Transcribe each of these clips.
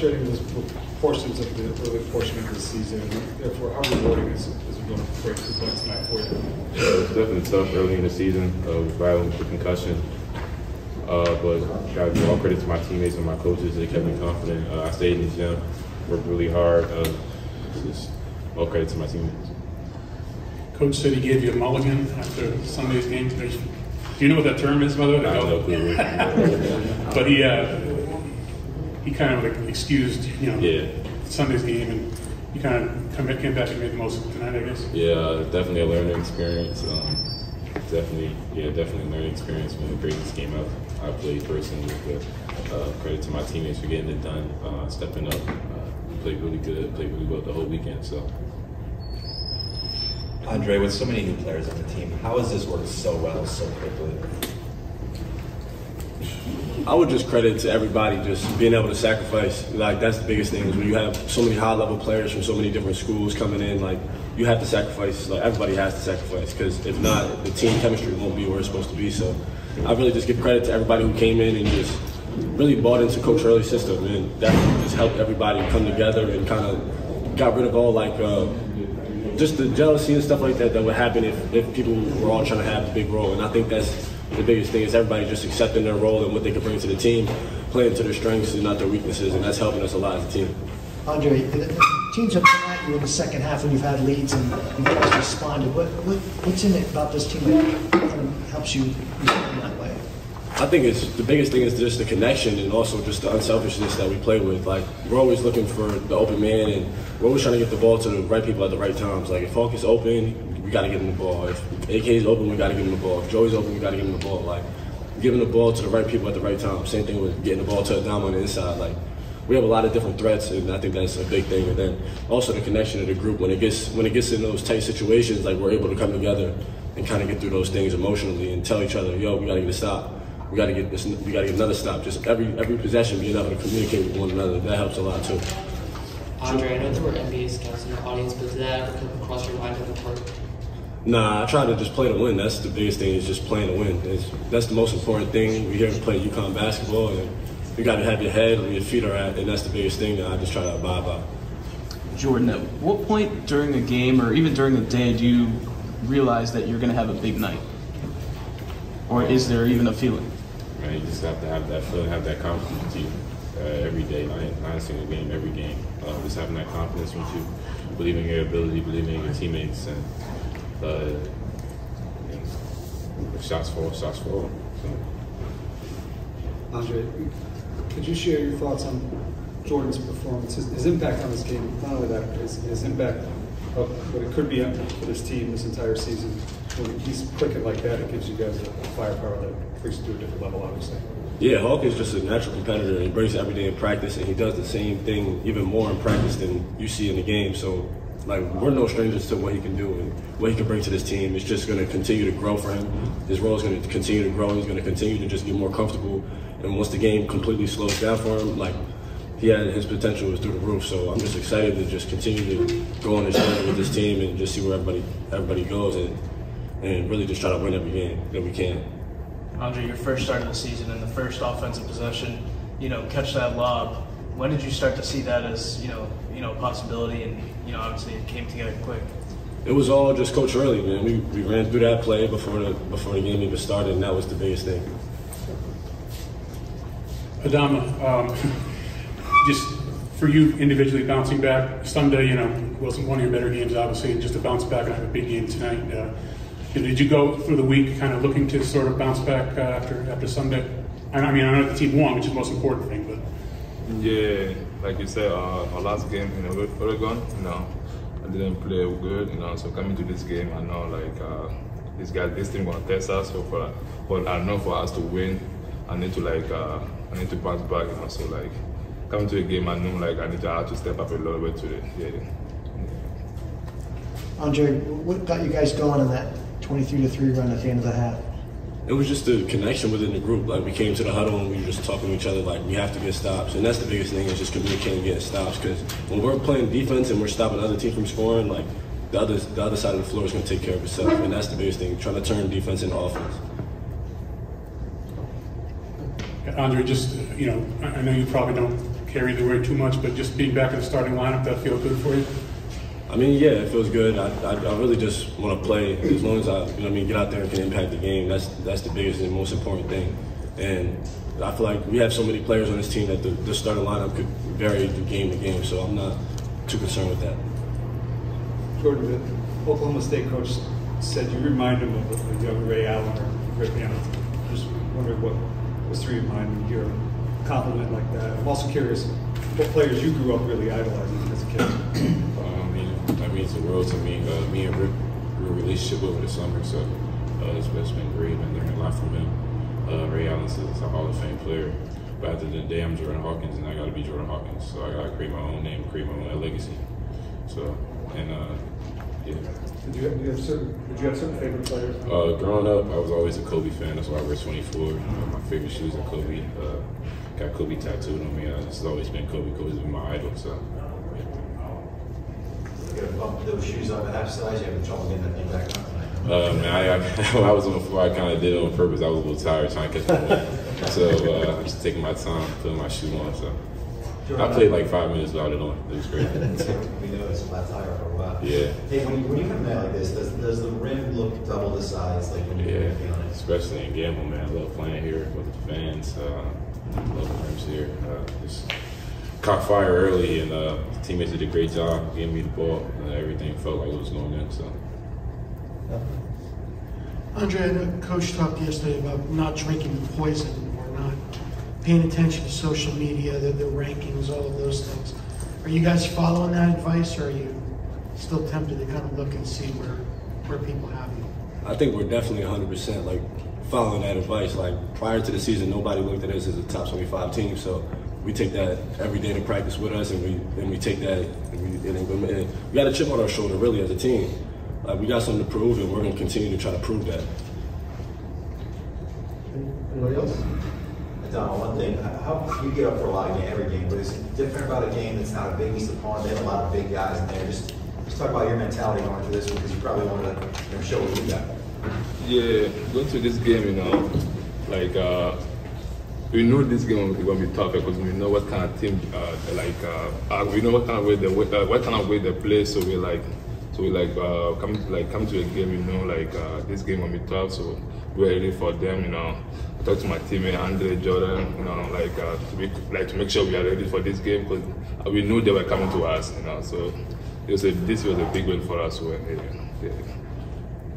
frustrating was portions of the early portion of the season? Therefore, how rewarding is it going to break through points tonight for you? Yeah, it was definitely tough early in the season. Battling with the concussion. But got to give all credit to my teammates and my coaches. They kept me confident. I stayed in the gym, worked really hard. Just all credit to my teammates. Coach said he gave you a mulligan after Sunday's game. Do you know what that term is, by the way? No clue. But he kind of like excused, Sunday's game, and you kind of came back and made the most of it tonight, I guess. Yeah, definitely a learning experience. Definitely a learning experience. One of the greatest game I played personally. But credit to my teammates for getting it done, stepping up. Played really good, played really well the whole weekend. So. Andre, with so many new players on the team, how has this worked so well so quickly? I would just credit to everybody just being able to sacrifice. Like, that's the biggest thing, is when you have so many high-level players from so many different schools coming in, like, you have to sacrifice. Like, everybody has to sacrifice, because if not, the team chemistry won't be where it's supposed to be. So I really just give credit to everybody who came in and just really bought into Coach Hurley's system, and that just helped everybody come together and kind of got rid of all, like, just the jealousy and stuff like that would happen if people were all trying to have a big role. And I think that's the biggest thing, is everybody just accepting their role and what they can bring to the team, playing to their strengths and not their weaknesses, and that's helping us a lot as a team. Andre, the teams have come at you in the second half when you've had leads and you've always responded. What's in it about this team that kind of helps you respond that way? I think the biggest thing is just the connection, and also just the unselfishness that we play with. Like, we're always looking for the open man, and we're always trying to get the ball to the right people at the right times. Like, if Hawkins is open, we got to give him the ball. If AK is open, we got to give him the ball. If Joey's open, we got to give him the ball. Like, giving the ball to the right people at the right time. Same thing with getting the ball to Adama on the inside. Like, we have a lot of different threats, and I think that's a big thing. And then also the connection of the group. When it gets in those tight situations, like, we're able to come together and kind of get through those things emotionally and tell each other, yo, we got to get a stop. We got to get this. We got to get another stop. Just every possession, being able to communicate with one another, that helps a lot too. Andre, I know there were NBA scouts in the audience, but did that ever come across your mind on the court? Nah, I try to just play to win. That's the biggest thing, is just playing to win. That's the most important thing. We're here to play UConn basketball, and you got to have your head where your feet are at, and that's the biggest thing that I just try to abide by. Jordan, at what point during a game or even during the day do you realize that you're going to have a big night? Or is there even a feeling? Man, you just have to have that feeling, have that confidence in you every day, not a single game, every game. Just having that confidence with you, believing in your ability, believing in your teammates, and shots fall. So. Andre, could you share your thoughts on Jordan's performance, his impact on this game? Not only that, his impact of what it could be for this team this entire season. When he's clicking like that, it gives you guys a firepower that brings you to a different level, obviously. Yeah, Hawkins is just a natural competitor, and he brings it every day in practice, and he does the same thing even more in practice than you see in the game. So, like, we're no strangers to what he can do and what he can bring to this team. It's just going to continue to grow for him. His role is going to continue to grow. He's going to continue to just get more comfortable. And once the game completely slows down for him, like, his potential is through the roof. So I'm just excited to just continue to go on this journey with this team and just see where everybody goes and really just try to win every game that we can. Andre, your first start of the season and the first offensive possession, catch that lob. When did you start to see that as, a possibility? And, obviously it came together quick. It was all just Coach Hurley, man. We ran through that play before the game even started, and that was the biggest thing. Adama, just for you individually bouncing back, Sunday, wasn't one of your better games, obviously, and just to bounce back and have a big game tonight. Did you go through the week kind of looking to sort of bounce back after Sunday? I know the team won, which is the most important thing, but. Yeah, like you said, our last game in Oregon, I didn't play good, so coming to this game, I know this team gonna test us. So but I know for us to win, I need to bounce back, So coming to the game, I know I have to step up a little bit today. Yeah. Andre, what got you guys going on that 23-3 run at the end of the half? It was just the connection within the group. Like, we came to the huddle and we were just talking to each other like, we have to get stops. And that's the biggest thing, is just communicating and getting stops. Because when we're playing defense and we're stopping the other team from scoring, like, the other side of the floor is going to take care of itself. And that's the biggest thing, trying to turn defense into offense. Andre, just, I know you probably don't carry the weight too much, but just being back in the starting lineup, that feel good for you? I mean, yeah, it feels good. I really just want to play as long as I, get out there and can impact the game. That's the biggest and most important thing. And I feel like we have so many players on this team that the starting lineup could vary from game to game, so I'm not too concerned with that. Jordan, the Oklahoma State coach said you remind him of a young Ray Allen or Rick Hamilton. Just wondering what was through your mind when you hear a compliment like that. I'm also curious what players you grew up really idolizing as a kid. That means the world to me. Me and Rick grew a relationship over the summer, so it's been great. I've learned a lot from him. Ray Allen says he's a Hall of Fame player, but at the end of the day, I'm Jordan Hawkins, and I got to be Jordan Hawkins. So I got to create my own name, create my own legacy. So, and yeah. Did you have certain favorite players? Growing up, I was always a Kobe fan. That's why I wear 24. My favorite shoes are Kobe. Got Kobe tattooed on me. This has always been Kobe. Kobe's been my idol. So. You gotta bump those shoes up a half size. You have trouble getting that thing back on. When I was on the floor, I kind of did it on purpose. I was a little tired trying to catch my wind. So I'm just taking my time, putting my shoe on. So I played like 5 minutes without it on. It was great. We know it's a flat tire for a while. Yeah. Hey, when you come out like this, does the rim look double the size like when you're feeling it? Especially in Gamble, man. I love playing here with the fans. I love the rims here. Just caught fire early, and teammates did a great job getting me the ball. Everything felt like it was going in. So. Andre, I know Coach talked yesterday about not drinking poison or not paying attention to social media, the rankings, all of those things. Are you guys following that advice, or are you still tempted to kind of look and see where people have you? I think we're definitely 100% like following that advice. Like prior to the season, nobody looked at us as a top 25 team, so we take that every day to practice with us, and we take that and we got a chip on our shoulder really as a team. Like we got something to prove, and we're going to continue to try to prove that. Anybody else? Adama, one thing, how you get up for a lot of every game, but it's different about a game that's not a Big East-Big12. They have a lot of big guys in there. Just talk about your mentality going through this one, because you probably wanted to show what you got. Yeah, going to this game, we know this game is going to be tough because we know what kind of team, we know what kind of way they play. So come to a game, this game will be tough. So we're ready for them. I talked to my teammate Andre, Jordan, to make sure we are ready for this game because we knew they were coming to us. So this was a big win for us.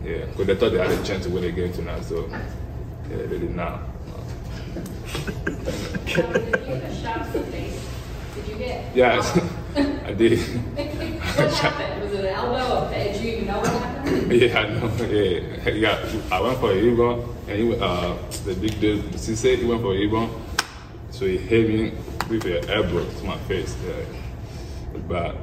Yeah, because they thought they had a chance to win the game tonight. So yeah, they did not. Did you get a shot to the face? Did you get? Yes, I did. What happened? Was it an elbow? Did you even know what happened? Yeah, I know. Yeah. I went for a rebound, and the big dude, he said he went for a rebound, so he hit me with an elbow to my face. Yeah. But